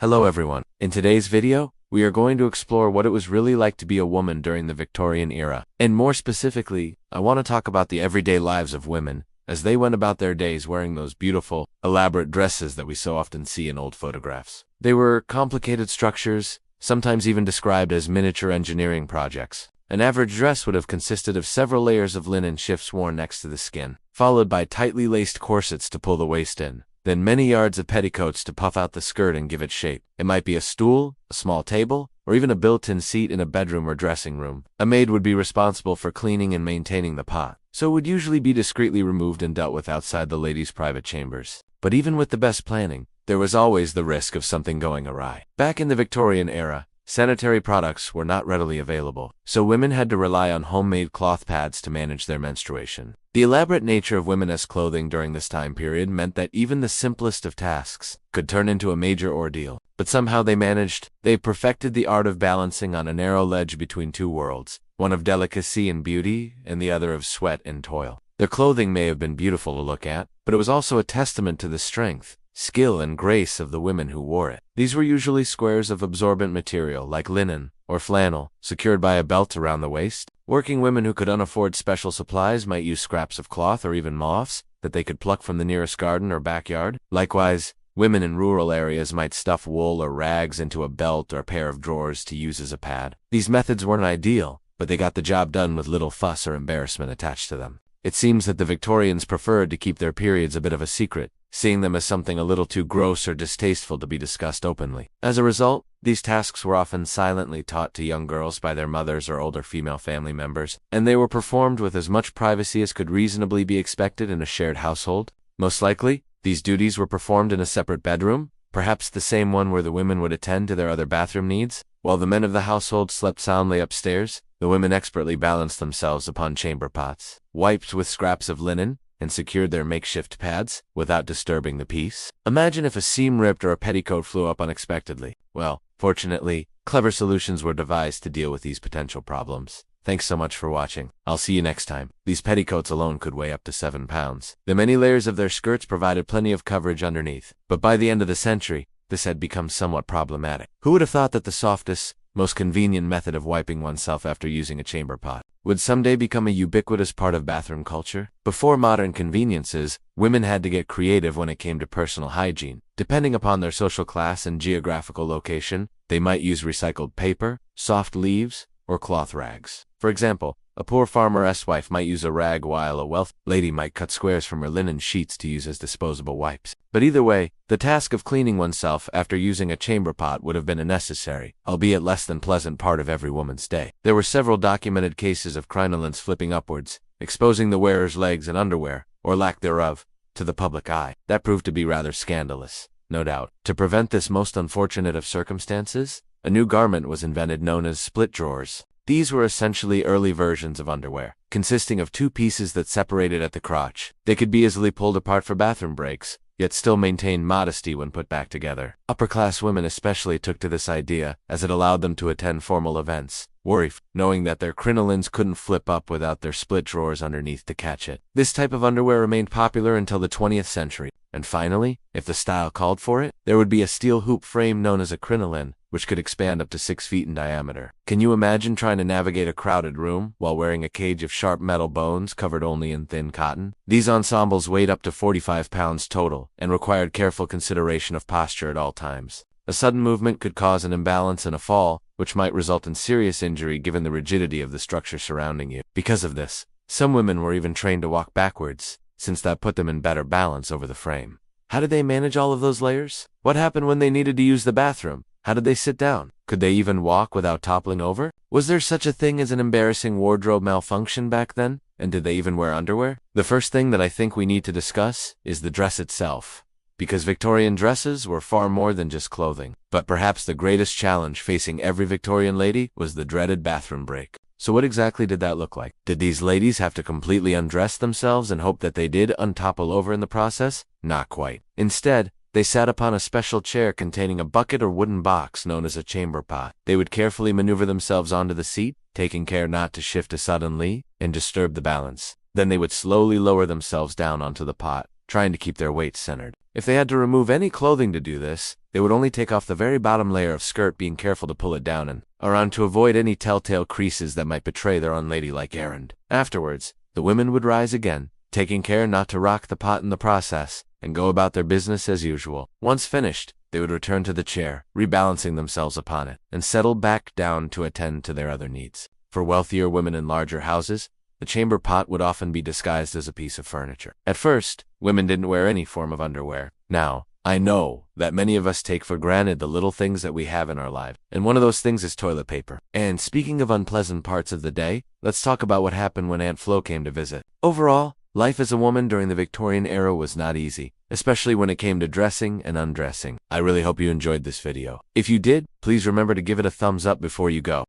Hello everyone. In today's video, we are going to explore what it was really like to be a woman during the Victorian era. And more specifically, I want to talk about the everyday lives of women as they went about their days wearing those beautiful, elaborate dresses that we so often see in old photographs. They were complicated structures, sometimes even described as miniature engineering projects. An average dress would have consisted of several layers of linen shifts worn next to the skin, followed by tightly laced corsets to pull the waist in. Then many yards of petticoats to puff out the skirt and give it shape. It might be a stool, a small table, or even a built-in seat in a bedroom or dressing room. A maid would be responsible for cleaning and maintaining the pot, so it would usually be discreetly removed and dealt with outside the ladies' private chambers. But even with the best planning, there was always the risk of something going awry. Back in the Victorian era, sanitary products were not readily available, so women had to rely on homemade cloth pads to manage their menstruation. The elaborate nature of women's clothing during this time period meant that even the simplest of tasks could turn into a major ordeal. But somehow they perfected the art of balancing on a narrow ledge between two worlds, one of delicacy and beauty, and the other of sweat and toil. Their clothing may have been beautiful to look at, but it was also a testament to the strength, skill, and grace of the women who wore it. These were usually squares of absorbent material like linen or flannel, secured by a belt around the waist. Working women who could unafford special supplies might use scraps of cloth or even moths that they could pluck from the nearest garden or backyard. Likewise, women in rural areas might stuff wool or rags into a belt or pair of drawers to use as a pad. These methods weren't ideal, but they got the job done with little fuss or embarrassment attached to them. It seems that the Victorians preferred to keep their periods a bit of a secret, seeing them as something a little too gross or distasteful to be discussed openly. As a result, these tasks were often silently taught to young girls by their mothers or older female family members, and they were performed with as much privacy as could reasonably be expected in a shared household. Most likely, these duties were performed in a separate bedroom, perhaps the same one where the women would attend to their other bathroom needs. While the men of the household slept soundly upstairs, the women expertly balanced themselves upon chamber pots, wiped with scraps of linen, and secured their makeshift pads without disturbing the peace. Imagine if a seam ripped or a petticoat flew up unexpectedly. Well, fortunately, clever solutions were devised to deal with these potential problems. Thanks so much for watching. I'll see you next time. These petticoats alone could weigh up to 7 pounds. The many layers of their skirts provided plenty of coverage underneath, but by the end of the century, this had become somewhat problematic. Who would have thought that the softest, most convenient method of wiping oneself after using a chamber pot would someday become a ubiquitous part of bathroom culture? Before modern conveniences, women had to get creative when it came to personal hygiene. Depending upon their social class and geographical location, they might use recycled paper, soft leaves, or cloth rags. For example, a poor farmer's wife might use a rag while a wealthy lady might cut squares from her linen sheets to use as disposable wipes. But either way, the task of cleaning oneself after using a chamber pot would have been a necessary, albeit less than pleasant part of every woman's day. There were several documented cases of crinolines flipping upwards, exposing the wearer's legs and underwear, or lack thereof, to the public eye. That proved to be rather scandalous, no doubt. To prevent this most unfortunate of circumstances, a new garment was invented known as split drawers. These were essentially early versions of underwear, consisting of two pieces that separated at the crotch. They could be easily pulled apart for bathroom breaks, yet still maintain modesty when put back together. Upper-class women especially took to this idea, as it allowed them to attend formal events, worry-free, knowing that their crinolines couldn't flip up without their split drawers underneath to catch it. This type of underwear remained popular until the 20th century. And finally, if the style called for it, there would be a steel hoop frame known as a crinoline, which could expand up to 6 feet in diameter. Can you imagine trying to navigate a crowded room while wearing a cage of sharp metal bones covered only in thin cotton? These ensembles weighed up to 45 pounds total and required careful consideration of posture at all times. A sudden movement could cause an imbalance and a fall, which might result in serious injury given the rigidity of the structure surrounding you. Because of this, some women were even trained to walk backwards, since that put them in better balance over the frame. How did they manage all of those layers? What happened when they needed to use the bathroom? How did they sit down? Could they even walk without toppling over? Was there such a thing as an embarrassing wardrobe malfunction back then? And did they even wear underwear? The first thing that I think we need to discuss is the dress itself, because Victorian dresses were far more than just clothing. But perhaps the greatest challenge facing every Victorian lady was the dreaded bathroom break. So what exactly did that look like? Did these ladies have to completely undress themselves and hope that they did untopple over in the process? Not quite. Instead, they sat upon a special chair containing a bucket or wooden box known as a chamber pot. They would carefully maneuver themselves onto the seat, taking care not to shift suddenly and disturb the balance. Then they would slowly lower themselves down onto the pot, trying to keep their weight centered. If they had to remove any clothing to do this, they would only take off the very bottom layer of skirt, being careful to pull it down and around to avoid any telltale creases that might betray their unladylike errand. Afterwards, the women would rise again, taking care not to rock the pot in the process, and go about their business as usual. Once finished, they would return to the chair, rebalancing themselves upon it, and settle back down to attend to their other needs. For wealthier women in larger houses, the chamber pot would often be disguised as a piece of furniture. At first, women didn't wear any form of underwear. Now, I know that many of us take for granted the little things that we have in our lives, and one of those things is toilet paper. And speaking of unpleasant parts of the day, let's talk about what happened when Aunt Flo came to visit. Overall, life as a woman during the Victorian era was not easy, especially when it came to dressing and undressing. I really hope you enjoyed this video. If you did, please remember to give it a thumbs up before you go.